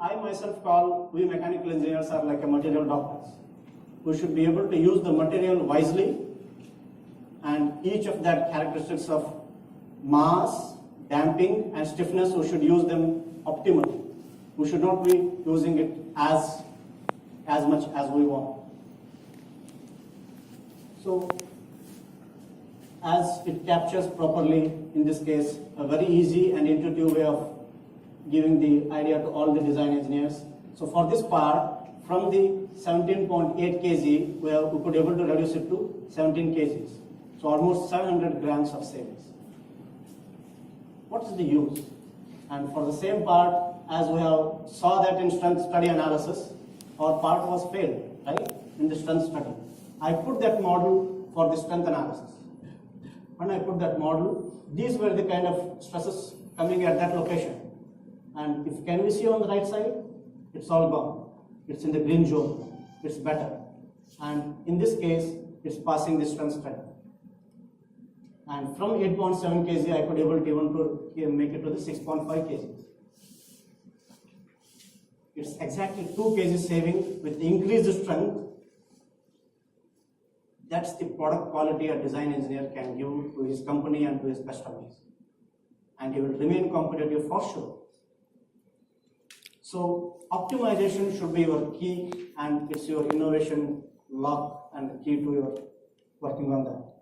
I myself call we mechanical engineers are like a material doctors. We should be able to use the material wisely, and each of that characteristics of mass, damping, and stiffness, we should use them optimally. We should not be using it as much as we want. So, as it captures properly, in this case, a very easy and intuitive way of giving the idea to all the design engineers. So for this part, from the 17.8 kg, we could able to reduce it to 17 kgs. So almost 700 grams of savings. What is the use? And for the same part, as we have saw that in strength study analysis, our part was failed, right? In the strength study. I put that model for the strength analysis. When I put that model, these were the kind of stresses coming at that location. And if can we see on the right side, it's all gone. It's in the green zone. It's better. And in this case, it's passing the strength study. And from 8.7 kg, I could able to even to make it to the 6.5 kg. It's exactly 2 kg saving with increased strength. That's the product quality a design engineer can give to his company and to his customers. And he will remain competitive for sure. So optimization should be your key, and it's your innovation lock and key to your working on that.